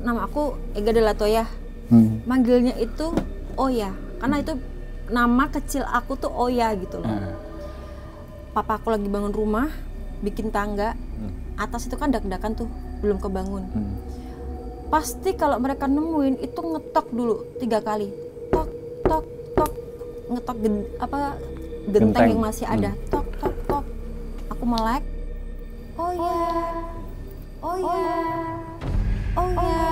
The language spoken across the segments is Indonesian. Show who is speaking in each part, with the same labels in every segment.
Speaker 1: nama aku Ega Delatoya. Manggilnya itu Oya, karena itu nama kecil aku tuh Oya gitu loh. Papa aku lagi bangun rumah, bikin tangga, atas itu kan dak-dakan tuh, belum kebangun. Pasti kalau mereka nemuin itu ngetok dulu 3 kali, tok tok tok, ngetok genteng yang masih ada, tok tok tok. Aku melek, oh ya, oh ya, oh ya.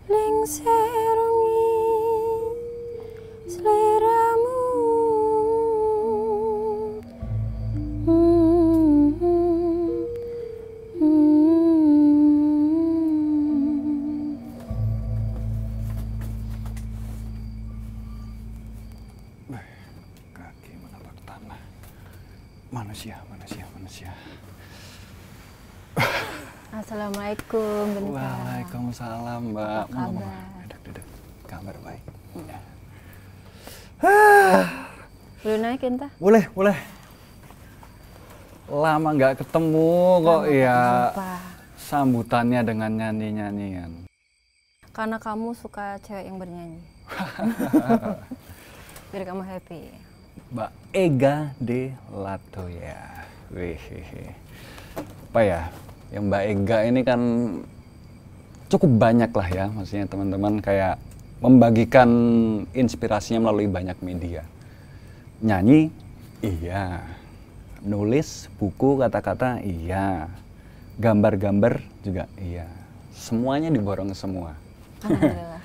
Speaker 1: Lengserongi seleramu,
Speaker 2: Kaki menapak tanah. Manusia.
Speaker 1: Assalamualaikum, Genta.
Speaker 2: Waalaikumsalam, Mbak.
Speaker 1: Apa kabar?
Speaker 2: Duduk. Kabar baik.
Speaker 1: Boleh naik, Genta?
Speaker 2: Boleh. Lama nggak ketemu kok ya. Sambutannya dengan nyanyi-nyanyian.
Speaker 1: Karena kamu suka cewek yang bernyanyi. Biar kamu happy.
Speaker 2: Mbak Ega Delatoya. Wih. Apa ya? Yang Mbak Ega ini kan cukup banyak lah ya, maksudnya teman-teman kayak membagikan inspirasinya melalui banyak media. Nyanyi, iya. Nulis buku kata-kata, iya. Gambar-gambar juga, iya. Semuanya diborong semua.
Speaker 1: Alhamdulillah.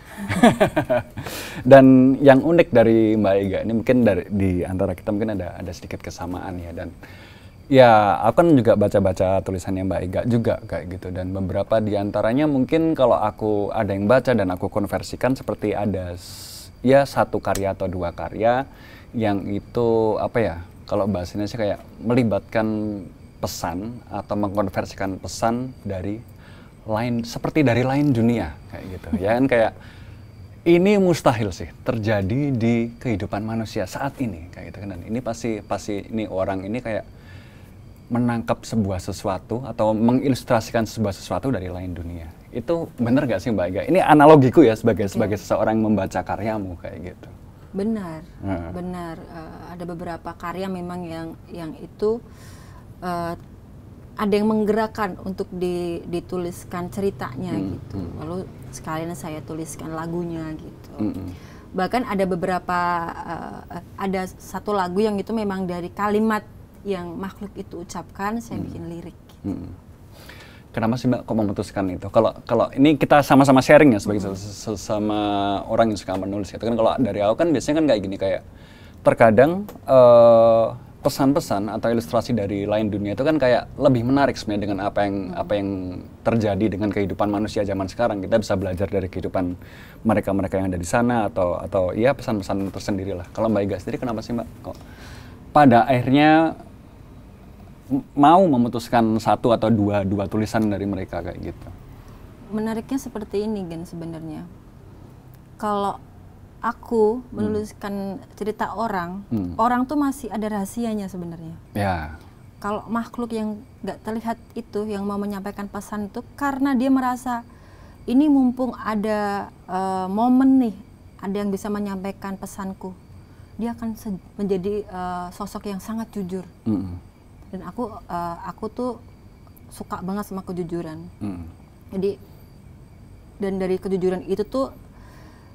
Speaker 2: Dan yang unik dari Mbak Ega ini mungkin di antara kita mungkin ada sedikit kesamaan ya, dan ya, aku kan juga baca-baca tulisannya Mbak Ega juga kayak gitu, dan beberapa di antaranya mungkin kalau aku ada yang baca dan aku konversikan seperti ada ya 1 karya atau 2 karya yang itu apa ya, kalau bahasanya sih kayak melibatkan pesan atau mengkonversikan pesan dari seperti dari lain dunia kayak gitu. Ya kan, kayak ini mustahil sih terjadi di kehidupan manusia saat ini kayak gitu kan, dan ini pasti ini orang ini kayak menangkap sebuah sesuatu atau mengilustrasikan sebuah sesuatu dari lain dunia. Itu benar gak sih Mbak Ega? Ini analogiku ya sebagai seseorang yang membaca karyamu kayak gitu.
Speaker 1: Benar. Ada beberapa karya memang yang itu ada yang menggerakkan untuk dituliskan ceritanya gitu. Lalu sekalian saya tuliskan lagunya gitu. Bahkan ada beberapa ada 1 lagu yang itu memang dari kalimat yang makhluk itu ucapkan, saya bikin lirik.
Speaker 2: Kenapa sih Mbak kok memutuskan itu? Kalau ini kita sama-sama sharing ya sebagai sesama orang yang suka menulis gitu kan. Kalau dari aku kan biasanya kan kayak gini, kayak terkadang pesan-pesan atau ilustrasi dari lain dunia itu kan kayak lebih menarik sebenarnya dengan apa yang terjadi dengan kehidupan manusia zaman sekarang. Kita bisa belajar dari kehidupan mereka yang ada di sana atau ya pesan-pesan tersendiri lah. Kalau Mbak Ega sendiri kenapa sih Mbak kok pada akhirnya mau memutuskan 1 atau 2 tulisan dari mereka kayak gitu?
Speaker 1: Menariknya seperti ini Gen sebenarnya. Kalau aku menuliskan cerita orang tuh masih ada rahasianya sebenarnya.
Speaker 2: Ya.
Speaker 1: Kalau makhluk yang nggak terlihat itu yang mau menyampaikan pesan itu, karena dia merasa ini mumpung ada momen nih, ada yang bisa menyampaikan pesanku, dia akan menjadi sosok yang sangat jujur. Dan aku tuh suka banget sama kejujuran. Jadi dan dari kejujuran itu tuh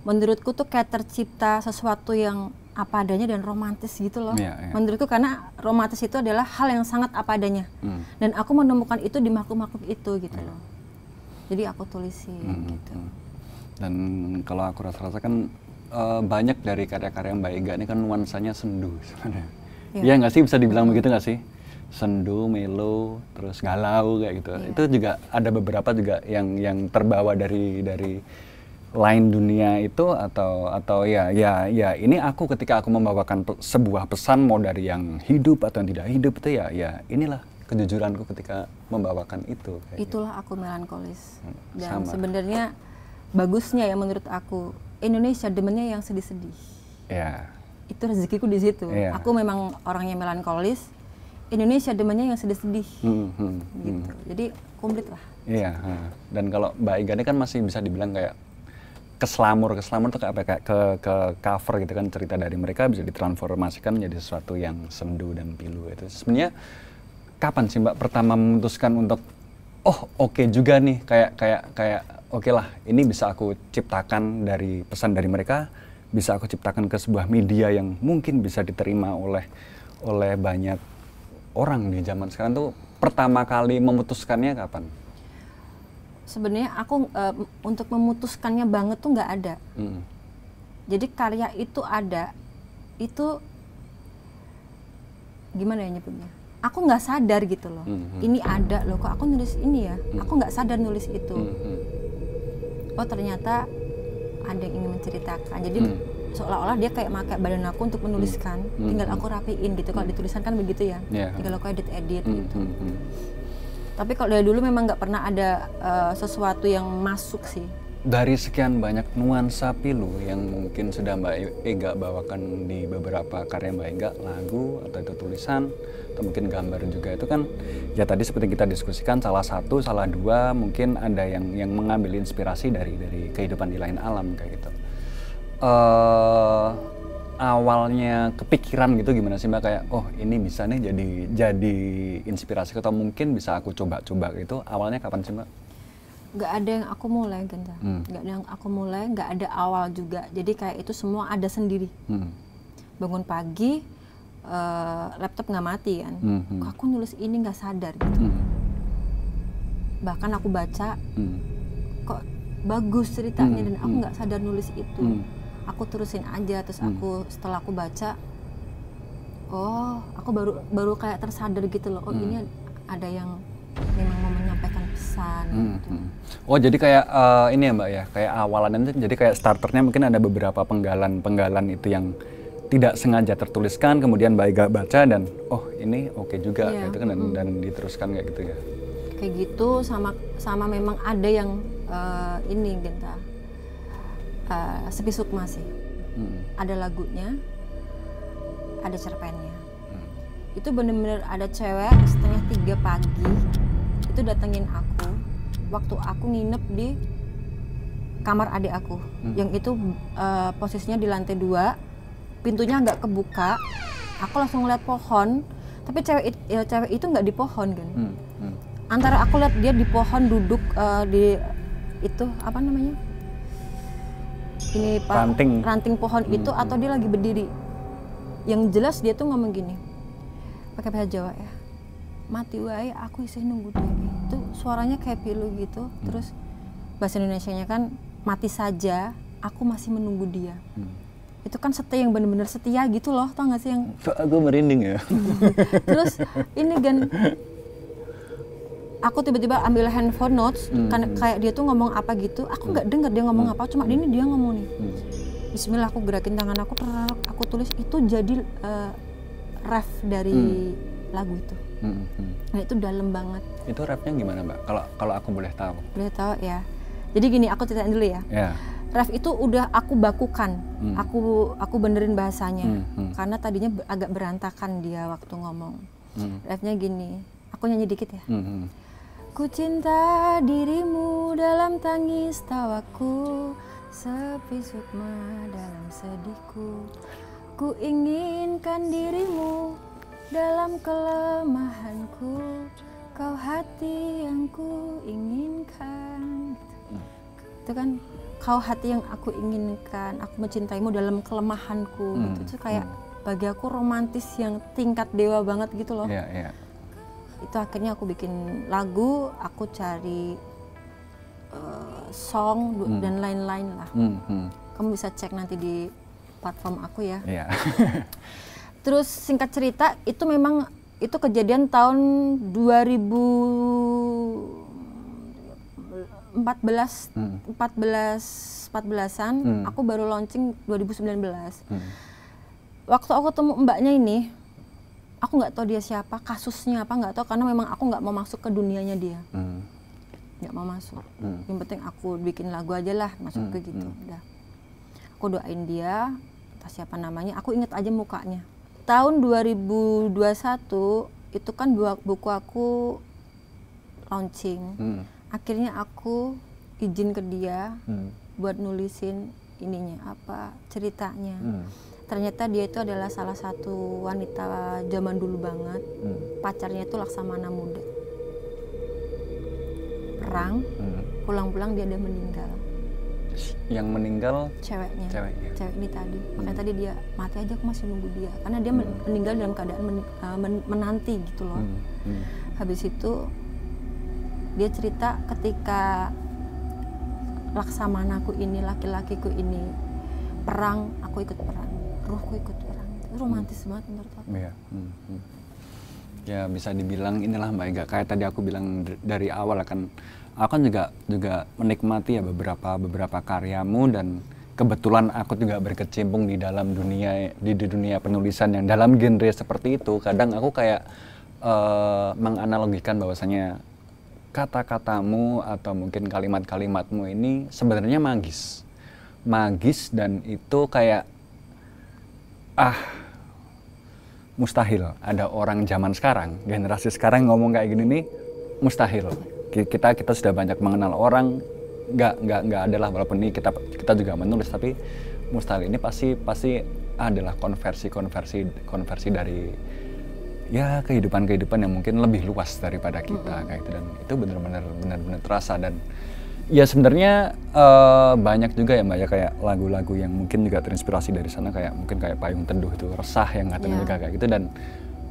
Speaker 1: menurutku tuh kayak tercipta sesuatu yang apa adanya dan romantis gitu loh. Menurutku, karena romantis itu adalah hal yang sangat apa adanya. Dan aku menemukan itu di makhluk-makhluk itu gitu loh. Jadi aku tulisin gitu.
Speaker 2: Dan kalau aku rasa-rasa kan banyak dari karya-karya Mbak Ega ini kan nuansanya sendu sebenarnya. Iya nggak sih, bisa dibilang begitu nggak sih? Sendu, melo, terus galau kayak gitu. Itu juga ada beberapa juga yang terbawa dari lain dunia itu atau ya ini aku ketika aku membawakan sebuah pesan mau dari yang hidup atau yang tidak hidup itu ya inilah kejujuranku ketika membawakan itu.
Speaker 1: Itulah aku melankolis. Dan
Speaker 2: Sama.
Speaker 1: sebenarnya bagusnya ya menurut aku, Indonesia demennya yang sedih-sedih.
Speaker 2: Ya.
Speaker 1: Itu rezekiku di situ.
Speaker 2: Iya.
Speaker 1: Aku memang orangnya melankolis. Indonesia demennya yang sedih-sedih. Gitu. Jadi komplit lah.
Speaker 2: Iya. Dan kalau Mbak Iga ini kan masih bisa dibilang kayak keslamur tuh kayak apa, kayak ke cover gitu kan, cerita dari mereka bisa ditransformasikan menjadi sesuatu yang sendu dan pilu. Itu sebenarnya kapan sih Mbak pertama memutuskan untuk oke juga nih, kayak oke lah, ini bisa aku ciptakan dari pesan dari mereka, bisa aku ciptakan ke sebuah media yang mungkin bisa diterima oleh banyak orang di zaman sekarang tuh, pertama kali memutuskannya kapan?
Speaker 1: Sebenarnya aku untuk memutuskannya banget tuh nggak ada. Jadi karya itu ada, itu gimana ya nyebutnya? Aku nggak sadar gitu loh. Ini ada loh, kok aku nulis ini ya? Aku nggak sadar nulis itu. Oh ternyata ada yang ingin menceritakan. Jadi seolah-olah dia kayak pakai badan aku untuk menuliskan. Tinggal aku rapiin gitu. Kalau ditulisan kan begitu ya. Tinggal aku edit gitu. Tapi kalau dari dulu memang nggak pernah ada sesuatu yang masuk sih.
Speaker 2: Dari sekian banyak nuansa pilu yang mungkin sudah Mbak Ega bawakan di beberapa karya Mbak Ega, lagu atau itu tulisan atau mungkin gambar juga, itu kan ya tadi seperti kita diskusikan, salah satu, salah dua mungkin ada yang mengambil inspirasi dari kehidupan di lain alam kayak gitu. Awalnya kepikiran gitu gimana sih Mbak, kayak ini bisa nih jadi inspirasi atau mungkin bisa aku coba-coba gitu, awalnya kapan sih Mbak?
Speaker 1: Nggak ada yang aku mulai Genta, nggak ada yang aku mulai, nggak ada awal juga, jadi kayak itu semua ada sendiri. Bangun pagi, laptop nggak mati kan, kok aku nulis ini nggak sadar gitu. Bahkan aku baca, kok bagus ceritanya dan aku nggak sadar nulis itu. Aku terusin aja, terus setelah aku baca, aku baru kayak tersadar gitu loh, ini ada yang memang mau menyampaikan pesan gitu.
Speaker 2: Oh jadi kayak ini ya Mbak ya, kayak awalannya jadi kayak starternya mungkin ada beberapa penggalan itu yang tidak sengaja tertuliskan, kemudian Mbak Ega baca dan ini oke juga kayak itu kan, dan diteruskan kayak gitu ya.
Speaker 1: Kayak gitu, sama memang ada yang ini Genta, Sepi Sukma sih. Ada lagunya, ada cerpennya. Itu bener-bener ada cewek 2:30 pagi itu datengin aku waktu aku nginep di kamar adik aku, yang itu posisinya di lantai 2, pintunya nggak kebuka. Aku langsung ngeliat pohon, tapi cewek itu nggak di pohon kan. Antara aku lihat dia di pohon duduk di itu apa namanya, ini ranting pohon itu, atau dia lagi berdiri. Yang jelas dia tuh ngomong gini, pakai bahasa Jawa ya, mati wae aku isih nunggu dia. Itu suaranya kayak pilu gitu. Terus bahasa Indonesianya kan, mati saja aku masih menunggu dia. Itu kan setia, yang bener-bener setia gitu loh, tau gak sih yang
Speaker 2: aku merinding ya.
Speaker 1: Terus ini kan aku tiba-tiba ambil handphone notes, kan kayak dia tuh ngomong apa gitu, aku nggak denger dia ngomong apa, cuma ini dia ngomong nih, Bismillah, aku gerakin tangan aku tulis, itu jadi ref dari lagu itu. Nah itu dalam banget. Itu
Speaker 2: refnya gimana Mbak? Kalau aku boleh tahu?
Speaker 1: Boleh tahu ya. Jadi gini, aku ceritain dulu ya. Ref itu udah aku bakukan, aku benerin bahasanya, karena tadinya agak berantakan dia waktu ngomong. Refnya gini, aku nyanyi dikit ya. Ku cinta dirimu dalam tangis tawaku, sepi sukma dalam sedihku. Ku inginkan dirimu dalam kelemahanku, kau hati yang ku inginkan. Itu kan, kau hati yang aku inginkan, aku mencintaimu dalam kelemahanku. Itu kayak bagi aku romantis yang tingkat dewa banget gitu loh. Itu akhirnya aku bikin lagu, aku cari song dan lain-lain lah. Kamu bisa cek nanti di platform aku ya. Terus singkat cerita, itu memang itu kejadian tahun 14-an, aku baru launching 2019. Waktu aku ketemu mbaknya ini, aku nggak tahu dia siapa, kasusnya apa nggak tahu, karena memang aku nggak mau masuk ke dunianya dia, nggak mau masuk. Yang penting aku bikin lagu aja lah, masuk ke gitu. Udah, aku doain dia, entah siapa namanya, aku inget aja mukanya. Tahun 2021 itu kan buku aku launching. Akhirnya aku izin ke dia buat nulisin ininya, apa ceritanya. Ternyata dia itu adalah salah satu wanita zaman dulu banget. Pacarnya itu Laksamana muda. Perang, pulang-pulang dia udah meninggal.
Speaker 2: Yang meninggal?
Speaker 1: Ceweknya. Cewek ini tadi. Makanya tadi dia mati aja, aku masih nunggu dia. Karena dia meninggal dalam keadaan menanti gitu loh. Habis itu dia cerita ketika Laksamanaku ini, laki-lakiku ini perang, aku ikut perang. Ruhku ikut perang. Itu romantis banget menurut aku.
Speaker 2: Iya. Ya bisa dibilang inilah Mbak Ega, kayak tadi aku bilang dari awal kan, aku kan juga menikmati ya beberapa karyamu, dan kebetulan aku juga berkecimpung di dalam dunia penulisan yang dalam genre seperti itu. Kadang aku kayak menganalogikan bahwasanya kata-katamu atau mungkin kalimat-kalimatmu ini sebenarnya magis, dan itu kayak mustahil ada orang zaman sekarang, generasi sekarang ngomong kayak gini nih, mustahil. Kita sudah banyak mengenal orang, nggak ada lah, walaupun ini kita juga menulis, tapi mustahil ini pasti adalah konversi dari ya kehidupan yang mungkin lebih luas daripada kita kayak gitu, dan itu benar-benar terasa. Dan ya sebenarnya banyak juga ya Mbak ya, kayak lagu-lagu yang mungkin juga terinspirasi dari sana, kayak mungkin kayak Payung Teduh itu, Resah yang katanya juga kayak gitu. Dan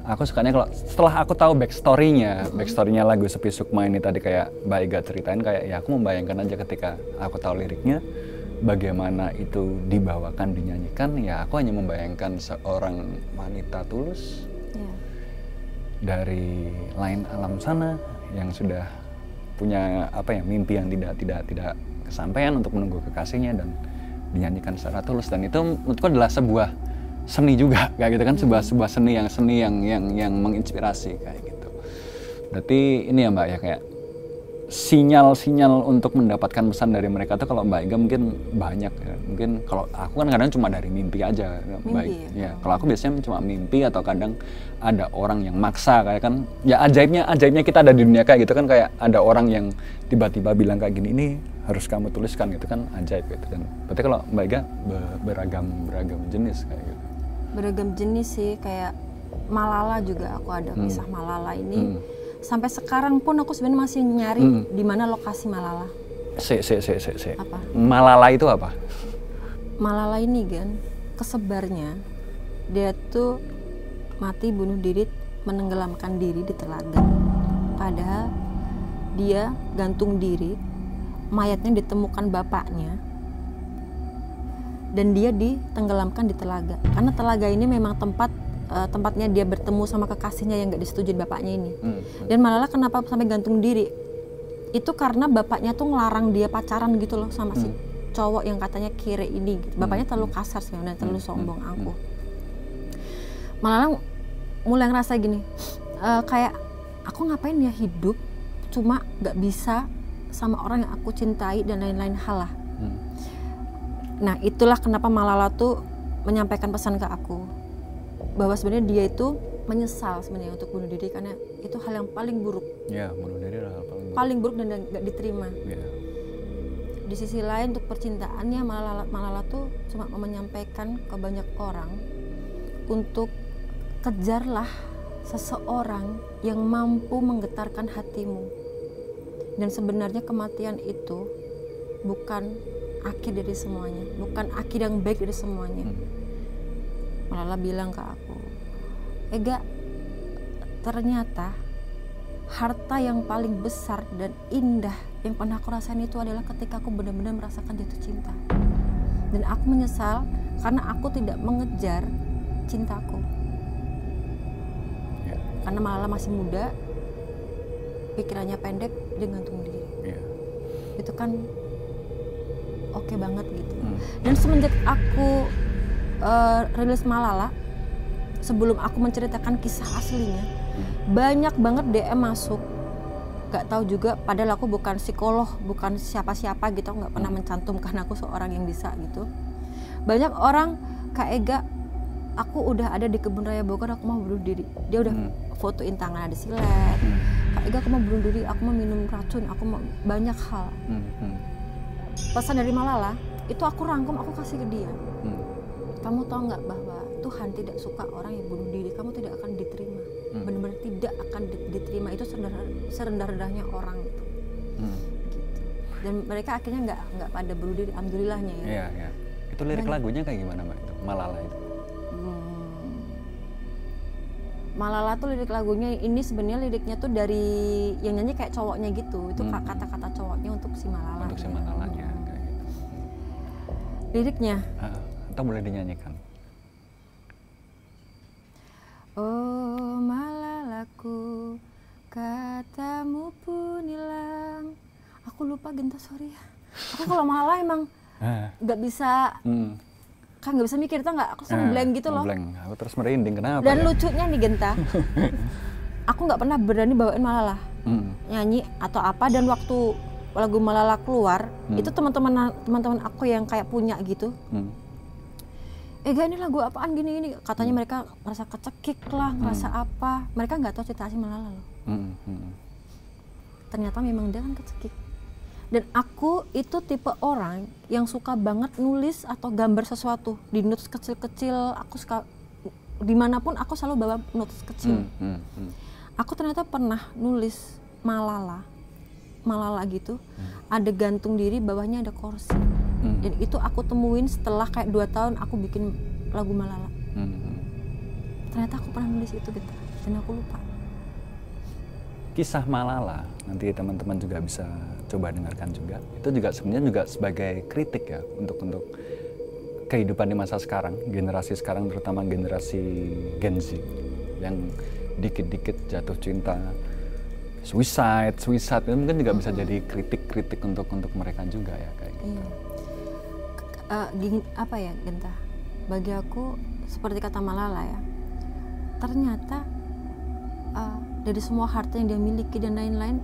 Speaker 2: aku sukanya kalau setelah aku tahu backstory-nya lagu Sepi Sukma ini tadi, kayak Mbak Ega ceritain, kayak ya aku membayangkan aja ketika aku tahu liriknya bagaimana itu dibawakan, dinyanyikan, ya aku hanya membayangkan seorang wanita tulus dari lain alam sana yang sudah punya mimpi yang tidak kesampaian untuk menunggu kekasihnya, dan dinyanyikan secara tulus. Dan itu menurutku adalah sebuah seni juga kayak gitu kan, sebuah seni yang menginspirasi kayak gitu. Berarti ini ya Mbak ya, kayak sinyal untuk mendapatkan pesan dari mereka tuh, kalau Mbak Ega mungkin banyak ya. Mungkin kalau aku kan kadang cuma dari mimpi aja, ya. Kalau aku biasanya cuma mimpi, atau kadang ada orang yang maksa, kayak kan ya ajaibnya kita ada di dunia kayak gitu kan, kayak ada orang yang tiba-tiba bilang kayak gini, ini harus kamu tuliskan gitu kan, ajaib gitu. Dan berarti kalau Mbak Ega beragam jenis kayak gitu.
Speaker 1: Beragam jenis sih, kayak Malala juga aku ada kisah Malala ini. Sampai sekarang pun aku sebenarnya masih nyari di mana lokasi Malala.
Speaker 2: Apa? Malala itu apa?
Speaker 1: Malala ini kan kesebarnya, dia tuh mati bunuh diri, menenggelamkan diri di telaga. Padahal dia gantung diri, mayatnya ditemukan bapaknya, dan dia ditenggelamkan di telaga. Karena telaga ini memang tempatnya dia bertemu sama kekasihnya yang gak disetujui bapaknya ini. Dan Malala kenapa sampai gantung diri? Itu karena bapaknya tuh ngelarang dia pacaran gitu loh sama si cowok yang katanya kiri ini. Bapaknya terlalu kasar sebenarnya, terlalu sombong, angkuh. Malala mulai ngerasa gini, kayak aku ngapain ya hidup cuma gak bisa sama orang yang aku cintai dan lain-lain hal lah. Nah itulah kenapa Malala tuh menyampaikan pesan ke aku, bahwa sebenarnya dia itu menyesal sebenarnya untuk bunuh diri, karena itu hal yang paling buruk.
Speaker 2: Ya, bunuh diri adalah hal
Speaker 1: paling buruk dan nggak diterima. Di sisi lain untuk percintaannya, Malala tuh cuma mau menyampaikan ke banyak orang untuk kejarlah seseorang yang mampu menggetarkan hatimu. Dan sebenarnya kematian itu bukan akhir dari semuanya, bukan akhir yang baik dari semuanya. Malala bilang ke aku, Ega, ternyata harta yang paling besar dan indah yang pernah aku rasain itu adalah ketika aku benar-benar merasakan jatuh cinta. Dan aku menyesal karena aku tidak mengejar cintaku. Karena Malala masih muda, pikirannya pendek, dia gantung diri. Itu kan oke banget gitu. Dan semenjak aku rilis Malala, sebelum aku menceritakan kisah aslinya, banyak banget DM masuk. Gak tahu juga, padahal aku bukan psikolog, bukan siapa-siapa gitu, nggak pernah mencantumkan aku seorang yang bisa gitu. Banyak orang, Kak Ega, aku udah ada di Kebun Raya Bogor, aku mau bunuh diri. Dia udah fotoin tangan ada silet. Kak Ega, aku mau bunuh diri, aku mau minum racun, aku mau banyak hal. Pesan dari Malala itu aku rangkum, aku kasih ke dia. Kamu tahu nggak bahwa Tuhan tidak suka orang yang bunuh diri, kamu tidak akan diterima. Benar-benar tidak akan diterima, itu serendah-rendahnya orang gitu. Dan mereka akhirnya nggak pada bunuh diri, alhamdulillahnya ya.
Speaker 2: Iya, iya. Itu lirik lagunya kayak gimana Mbak itu? Malala itu?
Speaker 1: Malala tuh lirik lagunya ini sebenarnya liriknya tuh dari yang nyanyi kayak cowoknya gitu. Itu kata-kata cowoknya untuk si Malala.
Speaker 2: Untuk si Malalanya kayak gitu.
Speaker 1: Liriknya?
Speaker 2: Atau boleh dinyanyikan?
Speaker 1: Oh Malalaku, katamu pun hilang. Aku lupa Genta, sorry ya. Aku kalau Malala emang nggak bisa, kan nggak bisa mikir tuh nggak. Aku selalu blank gitu loh.
Speaker 2: Blank. Aku terus merinding, kenapa?
Speaker 1: Dan
Speaker 2: ya?
Speaker 1: lucunya nih Genta, aku nggak pernah berani bawain Malala nyanyi atau apa. Dan waktu lagu Malala keluar, itu teman-teman aku yang kayak punya gitu. Ega ini lagu apaan gini-gini, katanya mereka merasa kecekik lah, merasa apa, mereka nggak tahu cerita si Malala loh. Ternyata memang dia kan kecekik. Dan aku itu tipe orang yang suka banget nulis atau gambar sesuatu di notes kecil-kecil. Aku suka dimanapun aku selalu bawa notes kecil. Aku ternyata pernah nulis Malala gitu, ada gantung diri, bawahnya ada kursi. Dan itu aku temuin setelah kayak 2 tahun aku bikin lagu Malala. Ternyata aku pernah nulis itu gitu, dan aku lupa.
Speaker 2: Kisah Malala, nanti teman-teman juga bisa coba dengarkan juga. Itu juga sebenarnya juga sebagai kritik ya untuk kehidupan di masa sekarang, generasi sekarang, terutama generasi Gen Z yang dikit-dikit jatuh cinta, suicide itu mungkin juga bisa jadi kritik untuk mereka juga ya kayak gitu.
Speaker 1: Apa ya Genta, bagi aku seperti kata Malala ya, ternyata dari semua harta yang dia miliki dan lain-lain,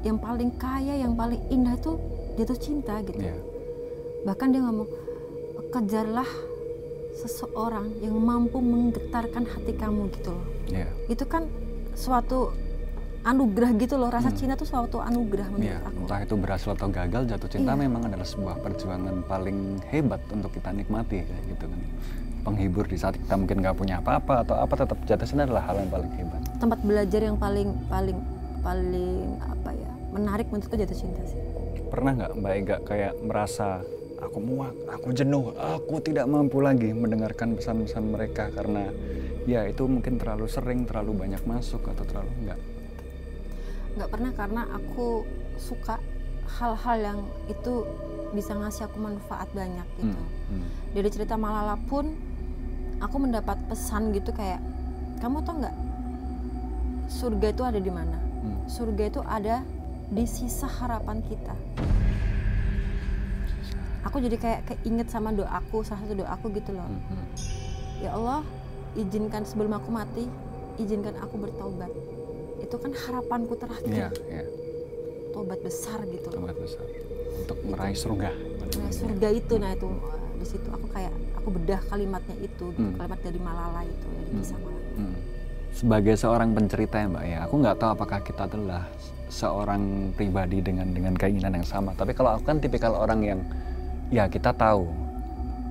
Speaker 1: yang paling kaya, yang paling indah itu jatuh cinta gitu. Bahkan dia ngomong, kejarlah seseorang yang mampu menggetarkan hati kamu gitu loh. Itu kan suatu anugerah gitu loh, rasa cinta tuh suatu anugerah menurut aku.
Speaker 2: Entah itu berhasil atau gagal, jatuh cinta memang adalah sebuah perjuangan paling hebat untuk kita nikmati kayak gitu kan. Penghibur di saat kita mungkin nggak punya apa-apa atau apa, tetap jatuh cinta adalah hal yang paling hebat. Tempat
Speaker 1: belajar yang paling apa ya, menarik menurutku jatuh cinta sih.
Speaker 2: Pernah nggak Mbak Ega kayak merasa aku muak, aku jenuh, aku tidak mampu lagi mendengarkan pesan-pesan mereka karena ya itu mungkin terlalu sering, terlalu banyak masuk atau terlalu
Speaker 1: nggak pernah, karena aku suka hal-hal yang itu bisa ngasih aku manfaat banyak gitu. Dari cerita Malala pun aku mendapat pesan gitu kayak, kamu tau nggak surga itu ada di mana? Surga itu ada di sisa harapan kita. Aku jadi kayak keinget sama doaku, salah satu doaku gitu loh. Ya Allah, izinkan sebelum aku mati, izinkan aku bertaubat. Itu kan harapanku terakhir. Tobat besar gitu.
Speaker 2: Tobat besar untuk meraih surga.
Speaker 1: Surga itu, nah itu di situ aku kayak aku bedah kalimatnya itu, gitu, kalimat dari Malala itu, dari kisah Malala.
Speaker 2: Sebagai seorang pencerita ya Mbak ya, aku nggak tahu apakah kita adalah seorang pribadi dengan keinginan yang sama. Tapi kalau aku kan tipikal orang yang ya kita tahu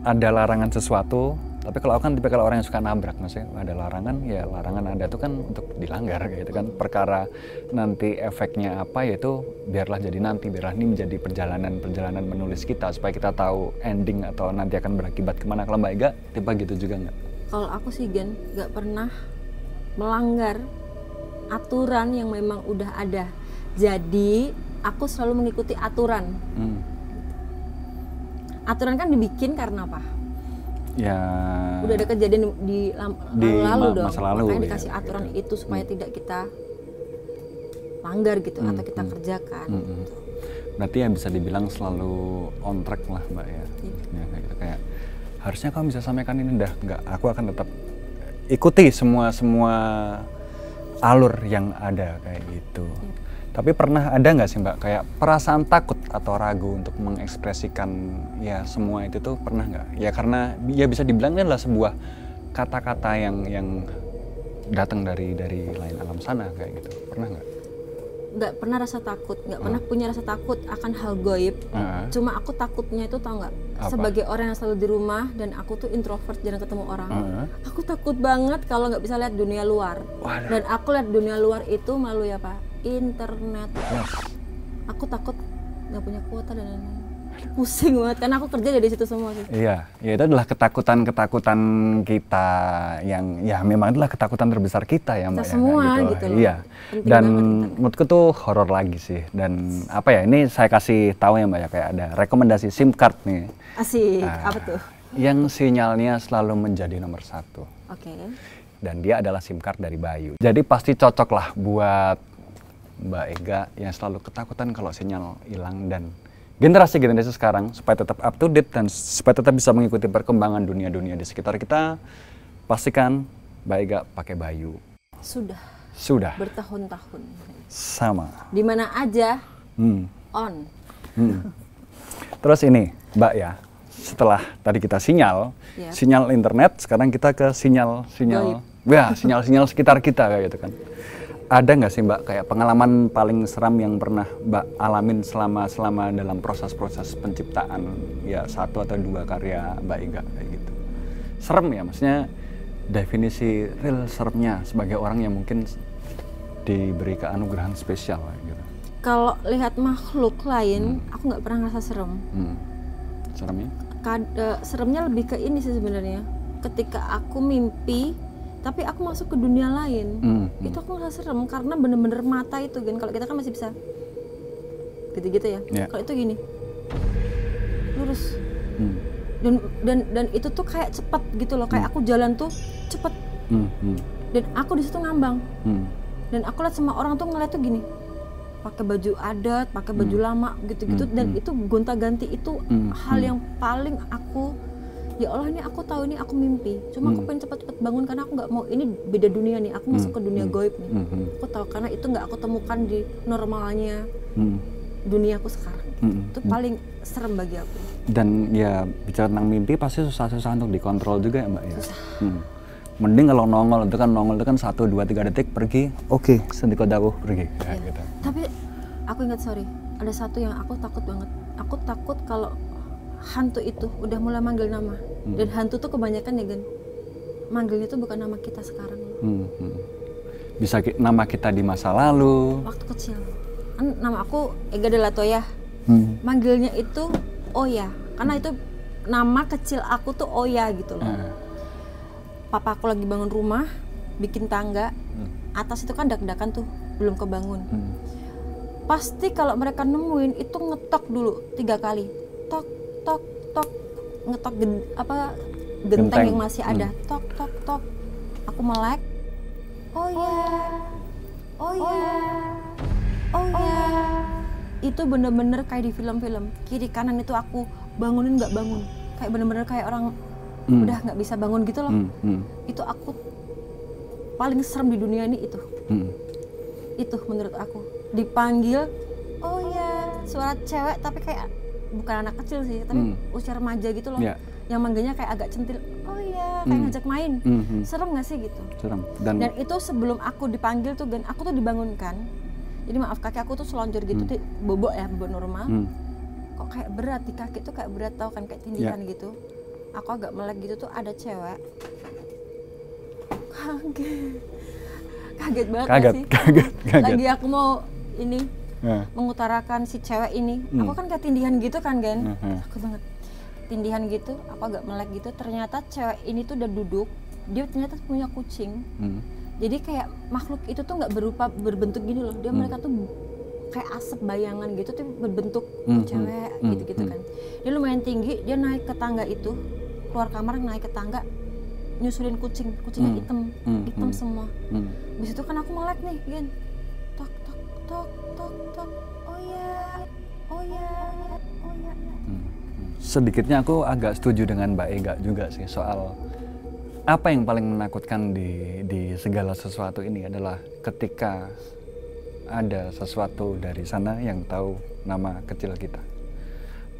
Speaker 2: ada larangan sesuatu. Tapi kalau aku kan tipikal orang yang suka nabrak, maksudnya ada larangan, ya larangan ada itu kan untuk dilanggar gitu kan. Perkara nanti efeknya apa, yaitu biarlah jadi nanti, biarlah ini menjadi perjalanan menulis kita supaya kita tahu ending atau nanti akan berakibat kemana. Kalau Mbak Ega, tipe gitu juga nggak?
Speaker 1: Kalau aku sih Gen, nggak pernah melanggar aturan yang memang udah ada. Jadi aku selalu mengikuti aturan. Aturan kan dibikin karena apa?
Speaker 2: Ya,
Speaker 1: udah ada kejadian di lalu dong,
Speaker 2: masa lalu,
Speaker 1: makanya dikasih aturan itu supaya tidak kita langgar gitu atau kita kerjakan. Gitu.
Speaker 2: Berarti yang bisa dibilang selalu on track lah Mbak ya. Ya kayak gitu, kayak harusnya kamu bisa sampaikan ini, dah nggak, aku akan tetap ikuti semua alur yang ada kayak gitu. Tapi pernah ada nggak sih Mbak kayak perasaan takut atau ragu untuk mengekspresikan ya semua itu tuh pernah nggak? Ya karena ya bisa dibilang ini adalah sebuah kata-kata yang datang dari lain alam sana kayak gitu. Pernah nggak?
Speaker 1: Nggak pernah rasa takut, nggak pernah punya rasa takut akan hal goib. Cuma aku takutnya itu tau nggak? Sebagai orang yang selalu di rumah dan aku tuh introvert, jarang ketemu orang. Aku takut banget kalau nggak bisa lihat dunia luar. Dan aku lihat dunia luar itu melalui apa? Internet. Aku takut nggak punya kuota dan lain-lain. Pusing banget karena aku kerja dari situ semua sih.
Speaker 2: Iya, ya itu adalah ketakutan kita yang ya memang itulah ketakutan terbesar kita ya Mbak.
Speaker 1: Kita semua gitu loh.
Speaker 2: Iya. Dan menurutku tuh horor lagi sih. Dan apa ya? Ini saya kasih tahu ya Mbak ya kayak ada rekomendasi SIM card nih.
Speaker 1: Asik. Apa tuh?
Speaker 2: Yang sinyalnya selalu menjadi nomor 1.
Speaker 1: Oke.
Speaker 2: Dan dia adalah SIM card dari Bayu. Jadi pasti cocok lah buat Mbak Ega yang selalu ketakutan kalau sinyal hilang dan generasi sekarang supaya tetap up to date dan supaya tetap bisa mengikuti perkembangan dunia di sekitar kita, pastikan Mbak Ega pakai Bayu. Sudah.
Speaker 1: Bertahun-tahun.
Speaker 2: Sama.
Speaker 1: Di mana aja on.
Speaker 2: Terus ini Mbak ya, setelah tadi kita sinyal internet, sekarang kita ke sinyal ya sinyal sekitar kita kayak gitu kan. Ada nggak sih Mbak kayak pengalaman paling seram yang pernah Mbak alamin selama dalam proses penciptaan ya 1 atau 2 karya Mbak Ega kayak gitu? Serem ya, maksudnya definisi real seremnya sebagai orang yang mungkin diberi keanugerahan spesial kayak gitu.
Speaker 1: Kalau lihat makhluk lain, aku nggak pernah ngerasa serem.
Speaker 2: Seremnya?
Speaker 1: Seremnya lebih ke ini sih sebenarnya. Ketika aku mimpi tapi aku masuk ke dunia lain, itu aku ngerasa serem karena bener-bener mata itu kan, kalau kita kan masih bisa gitu-gitu ya. Kalau itu gini lurus dan itu tuh kayak cepet gitu loh, kayak aku jalan tuh cepet dan aku di situ ngambang dan aku lihat semua orang tuh ngeliat tuh gini pakai baju adat, pakai baju lama gitu-gitu dan itu gonta-ganti itu hal yang paling aku ya Allah, ini aku tahu ini aku mimpi, cuma aku pengen cepet-cepet bangun karena aku nggak mau, ini beda dunia nih, aku masuk ke dunia goib nih. Aku tahu karena itu nggak aku temukan di normalnya duniaku sekarang. Itu paling serem bagi aku. Dan
Speaker 2: ya bicara tentang mimpi pasti susah untuk dikontrol juga ya Mbak ya. Mending kalau nongol itu kan 1, 2, 3 detik pergi, oke, sentik daku pergi. Gitu.
Speaker 1: Tapi aku ingat ada satu yang aku takut banget. Aku takut kalau hantu itu udah mulai manggil nama dan hantu tuh kebanyakan ya Gan manggilnya tuh bukan nama kita sekarang
Speaker 2: bisa nama kita di masa lalu
Speaker 1: waktu kecil kan nama aku Ega Delatoya manggilnya itu Oya karena itu nama kecil aku tuh Oya gitu loh. Papa aku lagi bangun rumah bikin tangga atas itu kan dak-dakan tuh belum kebangun pasti kalau mereka nemuin itu ngetok dulu 3 kali tok ngetok genteng yang masih ada tok aku melek oh ya itu bener-bener kayak di film-film kiri kanan itu aku bangunin nggak bangun kayak bener-bener kayak orang udah nggak bisa bangun gitu loh. Itu aku paling serem di dunia ini itu menurut aku dipanggil oh ya suara cewek tapi kayak bukan anak kecil sih, tapi usia remaja gitu loh. Yang manggilnya kayak agak centil. Oh iya, kayak ngajak main. Serem gak sih gitu?
Speaker 2: Serem.
Speaker 1: Dan itu sebelum aku dipanggil tuh, Gan, aku tuh dibangunkan. Jadi maaf, kaki aku tuh selonjor gitu, bobok normal. Kok kayak berat di kaki tuh kayak berat tau kan, kayak tindihan gitu. Aku agak melek gitu tuh ada cewek. Kaget banget sih. Kaget. Lagi aku mau ini. Mengutarakan si cewek ini, aku kan kayak tindihan gitu kan Gan, takut banget tindihan gitu, aku agak melek gitu, ternyata cewek ini tuh udah duduk, dia ternyata punya kucing, jadi kayak makhluk itu tuh nggak berbentuk gini loh, mereka tuh kayak asap bayangan gitu tuh berbentuk cewek gitu kan, dia lumayan tinggi, dia naik ke tangga itu, keluar kamar naik ke tangga, nyusulin kucingnya hitam semua, habis itu kan aku melek nih Gan, tok oh ya
Speaker 2: sedikitnya aku agak setuju dengan Mbak Ega juga sih soal Apa yang paling menakutkan di segala sesuatu ini adalah ketika ada sesuatu dari sana yang tahu nama kecil kita.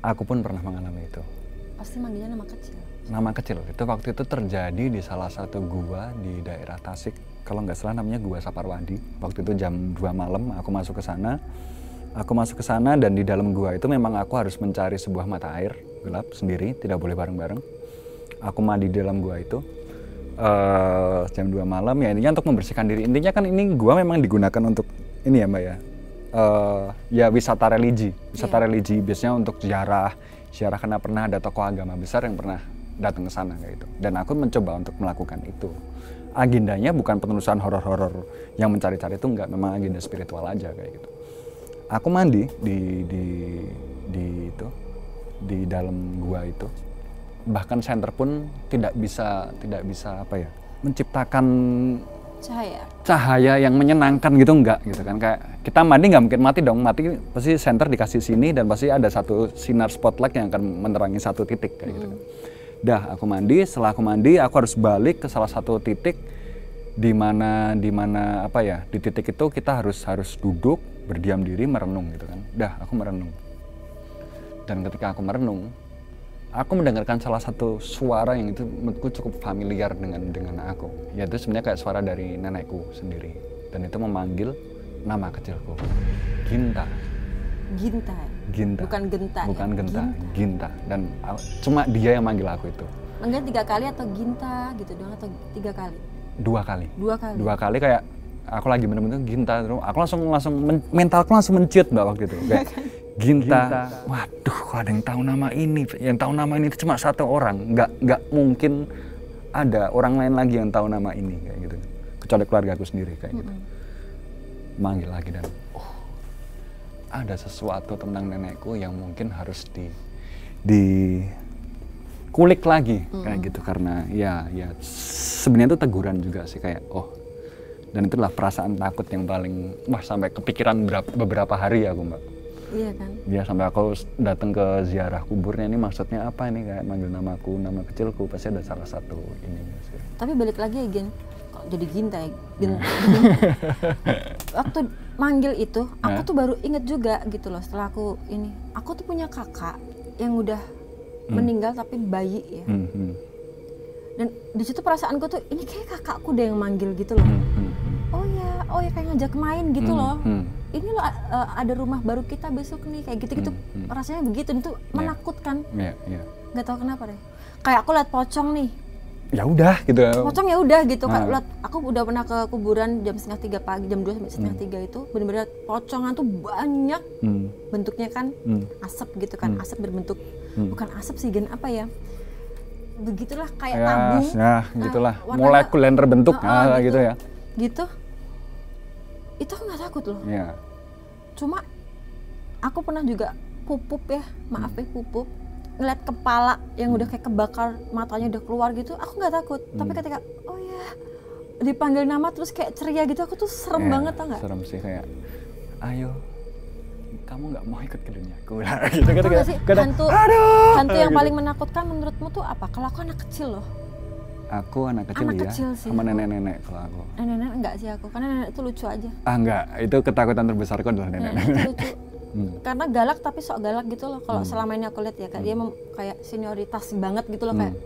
Speaker 2: Aku pun pernah mengalami itu.
Speaker 1: Pasti manggilnya nama kecil.
Speaker 2: Nama kecil, itu waktu itu terjadi di salah satu gua di daerah Tasik. Kalau nggak salah namanya Gua Saparwadi. Waktu itu jam 2 malam aku masuk ke sana. Aku masuk ke sana dan di dalam gua itu memang aku harus mencari sebuah mata air gelap sendiri, tidak boleh bareng-bareng. Aku mandi di dalam gua itu. Jam 2 malam ya, intinya untuk membersihkan diri. Intinya kan ini gua memang digunakan untuk ini ya Mbak ya, ya wisata religi biasanya untuk ziarah karena pernah ada tokoh agama besar yang pernah datang ke sana kayak gitu. Dan aku mencoba untuk melakukan itu. Agendanya bukan penelusuran horor-horor yang mencari-cari, itu enggak, memang agenda spiritual aja kayak gitu. Aku mandi di dalam gua itu. Bahkan senter pun tidak bisa apa ya, menciptakan cahaya yang menyenangkan gitu, enggak gitu kan. Kayak kita mandi nggak mungkin mati dong, mati pasti senter dikasih sini dan pasti ada satu sinar spotlight yang akan menerangi satu titik kayak gitu kan. Dah aku mandi, setelah aku mandi aku harus balik ke salah satu titik di mana apa ya, di titik itu kita harus duduk berdiam diri merenung gitu kan. Dah aku merenung, dan ketika aku merenung aku mendengarkan salah satu suara yang itu menurutku cukup familiar dengan aku. Yaitu sebenarnya kayak suara dari nenekku sendiri. Dan itu memanggil nama kecilku. Ginta.
Speaker 1: Ginta?
Speaker 2: Ginta.
Speaker 1: Bukan Genta?
Speaker 2: Bukan
Speaker 1: ya?
Speaker 2: Genta. Ginta. Dan cuma dia yang manggil aku itu.
Speaker 1: Manggil 3 kali atau Ginta gitu doang, atau 3 kali?
Speaker 2: 2 kali.
Speaker 1: 2 kali?
Speaker 2: 2 kali kayak aku lagi bener-bener Ginta. Aku langsung mentalku langsung menciut Mbak waktu itu. Kayak Ginta. Waduh, kok ada yang tahu nama ini? Yang tahu nama ini itu cuma 1 orang. Nggak mungkin ada orang lain lagi yang tahu nama ini kayak gitu. Kecuali keluarga aku sendiri kayak gitu. Manggil lagi dan ada sesuatu tentang nenekku yang mungkin harus kulik lagi kayak gitu, karena ya sebenarnya itu teguran juga sih kayak dan itulah perasaan takut yang paling sampai kepikiran beberapa hari ya aku Mbak.
Speaker 1: Iya kan?
Speaker 2: Ya sampai aku datang ke ziarah kuburnya, ini maksudnya apa ini, kayak manggil namaku, nama kecilku, pasti ada salah satu ini.
Speaker 1: Tapi balik lagi ya Gen, kok jadi Ginta ya? Waktu manggil itu, aku tuh baru inget juga gitu loh setelah aku tuh punya kakak yang udah meninggal tapi bayi ya. Dan di situ perasaanku tuh ini kayak kakakku deh yang manggil gitu loh. Oh ya kayak ngajak main gitu loh. Ini loh ada rumah baru kita besok nih kayak gitu-gitu. Rasanya begitu, itu menakutkan. Nggak tahu kenapa deh. Kayak aku lihat pocong nih.
Speaker 2: Ya udah gitu.
Speaker 1: Pocong ya udah gitu. Kayak aku udah pernah ke kuburan jam 2:30 pagi, jam 2 sampai 2:30 itu benar-benar pocongan tuh banyak. Bentuknya kan asap gitu kan, asap berbentuk bukan asap sih Gen, apa ya? Begitulah kayak tabung.
Speaker 2: Ya, gitulah. Molekul yang terbentuk gitu ya.
Speaker 1: Gitu. Itu aku nggak takut loh.
Speaker 2: Iya.
Speaker 1: Cuma aku pernah juga pupuk ya, maaf ya pupuk, ngeliat kepala yang udah kayak kebakar, matanya udah keluar gitu, aku nggak takut. Tapi ketika dipanggil nama terus kayak ceria gitu, aku tuh serem banget tau nggak?
Speaker 2: Serem sih, kayak ayo kamu nggak mau ikut ke duniaku gitu
Speaker 1: kan sih, hantu yang paling menakutkan menurutmu tuh apa? Kalau aku anak kecil loh.
Speaker 2: Aku anak kecil sih, sama nenek-nenek kalau aku.
Speaker 1: Nenek enggak sih aku, karena nenek itu lucu aja.
Speaker 2: Enggak, itu ketakutan terbesarku adalah nenek.
Speaker 1: Itu lucu. Karena galak tapi sok galak gitu loh. Kalau selama ini aku lihat ya, kayak dia kayak senioritas banget gitu loh, kayak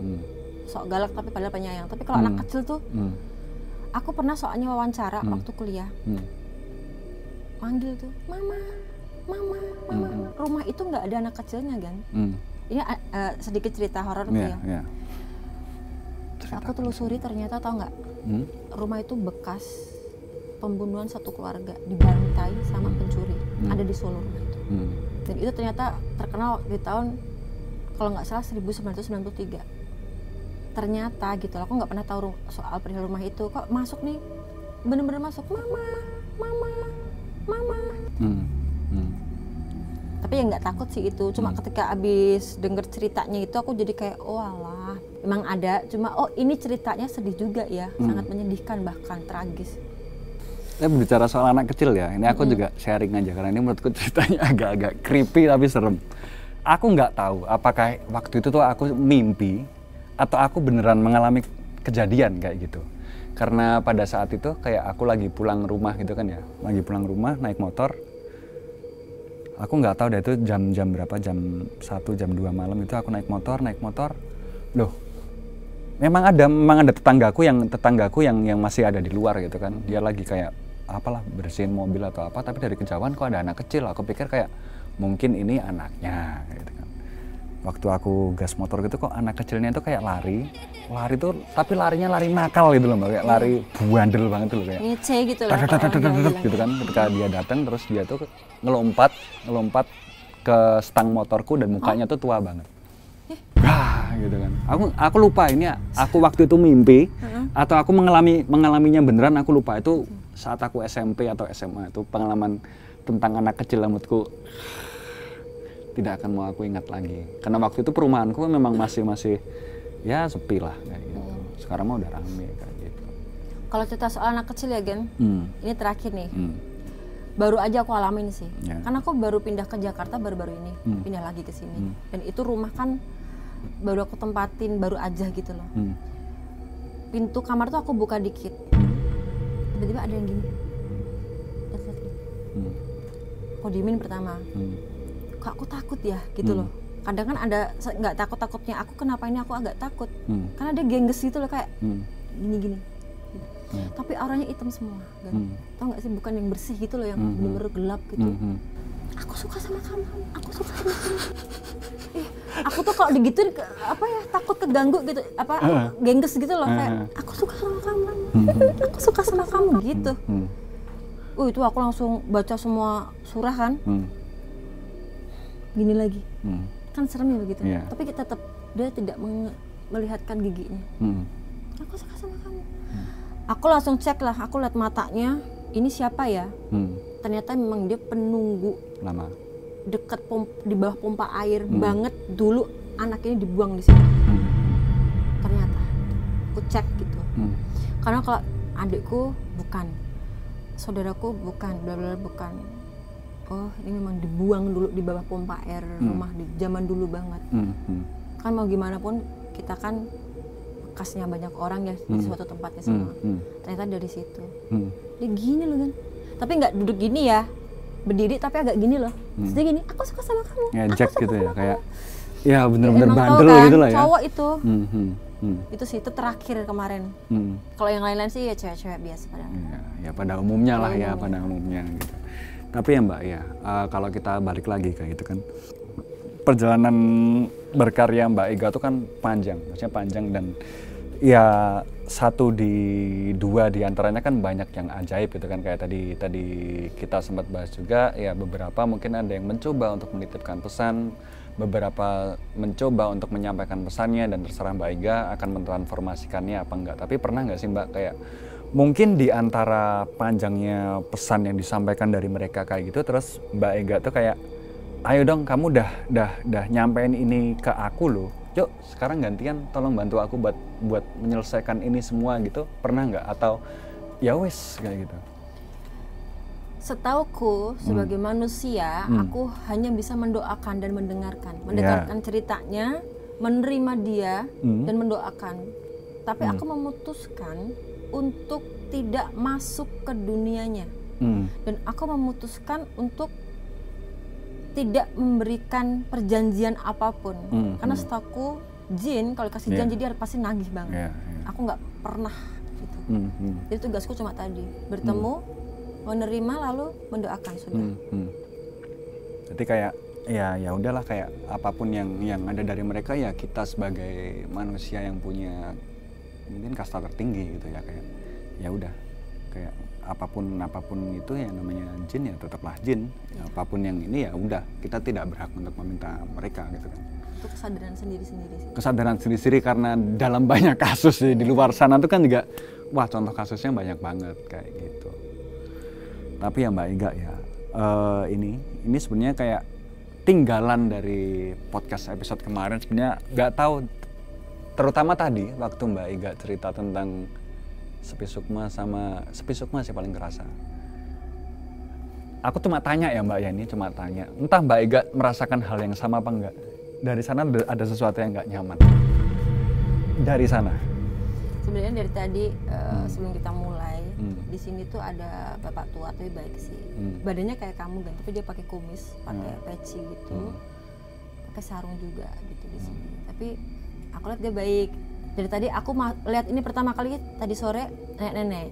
Speaker 1: sok galak tapi padahal penyayang. Tapi kalau anak kecil tuh, aku pernah soalnya wawancara waktu kuliah, manggil tuh, mama. Rumah itu nggak ada anak kecilnya kan? Ini sedikit cerita horor tuh ya. Aku telusuri ternyata tau nggak, rumah itu bekas pembunuhan satu keluarga, dibantai sama pencuri, ada di Solo rumah itu. Dan itu ternyata terkenal di tahun kalau nggak salah 1993. Ternyata gitu, aku nggak pernah tahu soal perihal rumah itu, kok masuk nih, bener-bener masuk, mama. Tapi ya nggak takut sih itu, cuma ketika abis denger ceritanya itu aku jadi kayak alah, emang ada, cuma ini ceritanya sedih juga ya, sangat menyedihkan bahkan tragis.
Speaker 2: Bicara soal anak kecil ya, ini aku juga sharing aja karena ini menurutku ceritanya agak-agak creepy tapi serem. Aku nggak tahu apakah waktu itu tuh aku mimpi atau aku beneran mengalami kejadian kayak gitu. Karena pada saat itu kayak aku lagi pulang rumah gitu kan ya, lagi pulang rumah naik motor. Aku nggak tahu deh itu jam berapa, jam 1, jam 2 malam itu aku naik motor. Loh, memang ada tetanggaku yang masih ada di luar gitu kan. Dia lagi kayak apalah bersihin mobil atau apa, tapi dari kejauhan kok ada anak kecil. Aku pikir kayak mungkin ini anaknya gitu kan. Waktu aku gas motor gitu kok anak kecilnya itu kayak lari tuh, tapi larinya lari nakal gitu loh Mbak, kayak lari bandel banget tuh loh, kayak
Speaker 1: ngece gitu loh
Speaker 2: gitu kan. Ketika dia datang terus dia tuh ngelompat ke stang motorku dan mukanya tuh tua banget. Wah gitu kan. Aku lupa ini aku waktu itu mimpi atau aku mengalaminya beneran, aku lupa. Itu saat aku SMP atau SMA, itu pengalaman tentang anak kecil menurutku tidak akan mau aku ingat lagi. Karena waktu itu perumahanku memang masih ya sepi lah kayak gitu. Sekarang mah udah rame kayak gitu.
Speaker 1: Kalau cerita soal anak kecil ya Gen, ini terakhir nih. Baru aja aku alamin sih. Karena aku baru pindah ke Jakarta baru-baru ini, pindah lagi ke sini. Dan itu rumah kan baru aku tempatin baru aja gitu loh. Pintu kamar tuh aku buka dikit. Tiba-tiba ada yang gini. Aku diemin pertama. Kok aku takut ya gitu loh. Kadang kan ada nggak takut-takutnya aku, kenapa ini aku agak takut. Karena dia gengges gitu loh kayak gini-gini. Tapi auranya hitam semua kan. Tau nggak sih, bukan yang bersih gitu loh, yang bener-bener gelap gitu. Aku suka sama kamu, aku suka sama kamu. Aku tuh kalau digituin apa ya, takut keganggu gitu, apa gengges gitu loh kayak aku suka sama kamu. Aku suka sama kamu gitu. Itu aku langsung baca semua surah kan. Gini lagi. Kan serem ya begitu. Tapi kita tetap, dia tidak melihatkan giginya. Aku suka sama kamu. Aku langsung cek lah, aku lihat matanya, ini siapa ya? Ternyata memang dia penunggu
Speaker 2: lama
Speaker 1: dekat di bawah pompa air banget. Dulu anak ini dibuang di sini. Ternyata aku cek gitu. Karena kalau adikku bukan, saudaraku bukan, bla bla bukan. Oh, ini memang dibuang dulu di bawah pompa air rumah di zaman dulu banget. Kan mau gimana pun kita kan bekasnya banyak orang ya di suatu tempatnya semua. Ternyata dari situ. Dia gini loh kan. Tapi nggak duduk gini ya, berdiri tapi agak gini loh. Terus dia gini, aku suka sama kamu.
Speaker 2: Ngejek gitu ya, kayak ya bener-bener bandel kan, gitu lah ya.
Speaker 1: Cowok itu. Itu sih, itu terakhir kemarin. Kalau yang lain-lain sih ya cewek-cewek biasa pada.
Speaker 2: Ya pada umumnya lah ya, pada umumnya gitu. Tapi ya Mbak ya, kalau kita balik lagi kayak gitu kan, perjalanan berkarya Mbak Ega itu kan panjang, maksudnya panjang, dan ya 2 di antaranya kan banyak yang ajaib gitu kan, kayak tadi kita sempat bahas juga ya, beberapa mungkin ada yang mencoba untuk menitipkan pesan, beberapa mencoba untuk menyampaikan pesannya, dan terserah Mbak Ega akan mentransformasikannya apa enggak. Tapi pernah nggak sih Mbak kayak mungkin di antara panjangnya pesan yang disampaikan dari mereka kayak gitu, terus Mbak Ega tuh kayak, ayo dong kamu dah nyampein ini ke aku loh, yuk sekarang gantian tolong bantu aku buat menyelesaikan ini semua gitu. Pernah nggak? Atau ya wes kayak gitu?
Speaker 1: Setauku sebagai manusia, aku hanya bisa mendoakan dan mendengarkan ceritanya, menerima dia dan mendoakan. Tapi aku memutuskan untuk tidak masuk ke dunianya. Dan aku memutuskan untuk tidak memberikan perjanjian apapun. Karena setahu jin kalau kasih janji dia pasti nagih banget. Aku nggak pernah gitu. Jadi tugasku cuma tadi, bertemu, menerima, lalu mendoakan, sudah.
Speaker 2: Jadi kayak ya udahlah, kayak apapun yang ada dari mereka, ya kita sebagai manusia yang punya mungkin kasta tertinggi gitu ya, kayak ya udah, kayak apapun itu ya namanya jin, ya tetaplah jin. Apapun yang ini ya udah, kita tidak berhak untuk meminta mereka gitu kan.
Speaker 1: Itu kesadaran sendiri-sendiri sih.
Speaker 2: Kesadaran sendiri-sendiri, karena dalam banyak kasus di luar sana tuh kan juga, wah contoh kasusnya banyak banget kayak gitu. Tapi ya Mbak Ega ya, ini sebenarnya kayak tinggalan dari podcast episode kemarin. Sebenarnya nggak tahu, terutama tadi waktu Mbak Ega cerita tentang Sepi Sukma sih paling kerasa. Aku cuma tanya ya Mbak ya, ini cuma tanya, entah Mbak Ega merasakan hal yang sama apa enggak. Dari sana ada sesuatu yang nggak nyaman. Dari sana.
Speaker 1: Sebenarnya dari tadi sebelum kita mulai di sini tuh ada bapak tua tapi baik sih. Badannya kayak kamu kan, tapi dia pakai kumis, pakai peci gitu, pakai sarung juga gitu di sini. Tapi aku lihat dia baik. Dari tadi aku lihat ini pertama kali tadi sore nenek-nenek.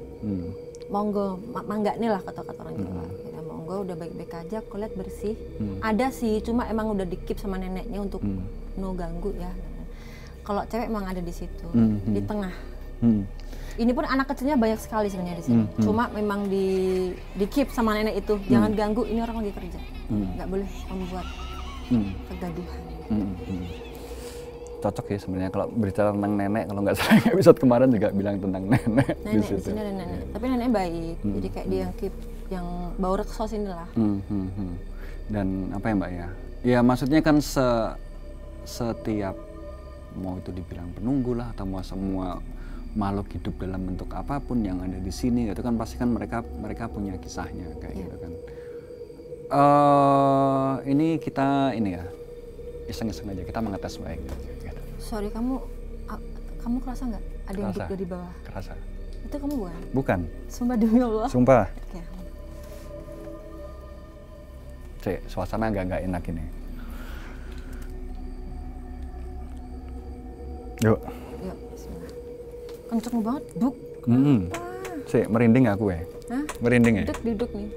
Speaker 1: Monggo, mangga nih lah kata-kata orang Jawa. Ya, monggo udah baik-baik aja, aku lihat bersih. Ada sih, cuma emang udah di-keep sama neneknya untuk no ganggu ya. Kalau cewek emang ada di situ, di tengah. Ini pun anak kecilnya banyak sekali sebenarnya di sini. Cuma memang di keep sama nenek itu, jangan ganggu. Ini orang lagi kerja, nggak boleh membuat kegaduhan.
Speaker 2: Cocok ya sebenarnya kalau berbicara tentang nenek. Kalau nggak salah episode kemarin juga bilang tentang nenek.
Speaker 1: Nenek di sini ada nenek, tapi nenek baik. Jadi kayak dia yang keep, yang bau reksos inilah.
Speaker 2: Dan apa ya Mbak ya? Ya maksudnya kan setiap mau itu dibilang penunggu lah atau mau semua makhluk hidup dalam bentuk apapun yang ada di sini itu kan pasti kan mereka punya kisahnya kayak gitu kan. Ini kita ya iseng-iseng aja kita mengetes baik gitu.
Speaker 1: Sorry, kamu kerasa nggak ada yang duduk dari bawah?
Speaker 2: Kerasa.
Speaker 1: Itu kamu bukan?
Speaker 2: Bukan.
Speaker 1: Sumpah demi Allah.
Speaker 2: Sumpah.
Speaker 1: Oke.
Speaker 2: Cek, suasana agak enak ini. Yuk.
Speaker 1: Yuk, bismillah. Kenceng banget, duk.
Speaker 2: Cek, merinding aku ya.
Speaker 1: Hah?
Speaker 2: Merinding ya?
Speaker 1: Duduk nih.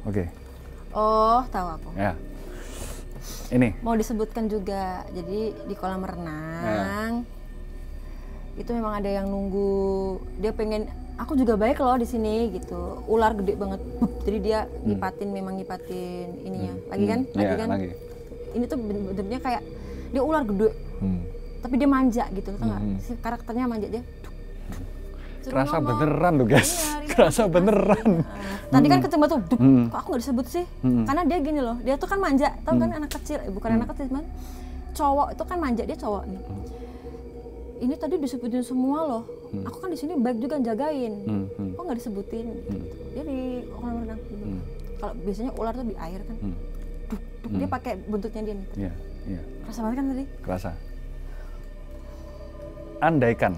Speaker 2: Oke.
Speaker 1: Oh, tahu aku.
Speaker 2: Ya. Ini.
Speaker 1: Mau disebutkan juga, jadi di kolam renang itu memang ada yang nunggu. Dia pengen, aku juga baik loh di sini gitu. Ular gede banget, jadi dia ngipatin ininya. Lagi kan? Lagi kan?
Speaker 2: Lagi.
Speaker 1: Ini tuh bentuknya kayak dia ular gede, tapi dia manja gitu, tau nggak? Si karakternya manja dia.
Speaker 2: Kerasa beneran tuh guys. Iya, kerasa beneran.
Speaker 1: Tadi kan kecil tuh, kok aku nggak disebut sih? Karena dia gini loh, dia tuh kan manja, tau kan anak kecil, bukan anak kecil, cuman cowok itu kan manja, dia cowok nih. Ini tadi disebutin semua loh, aku kan di sini baik juga jagain, kok nggak disebutin? Dia di kolam renang. Kalau biasanya ular tuh di air kan, dia pakai buntutnya dia nih.
Speaker 2: Iya.
Speaker 1: Kerasa banget kan tadi?
Speaker 2: Kerasa. Andaikan.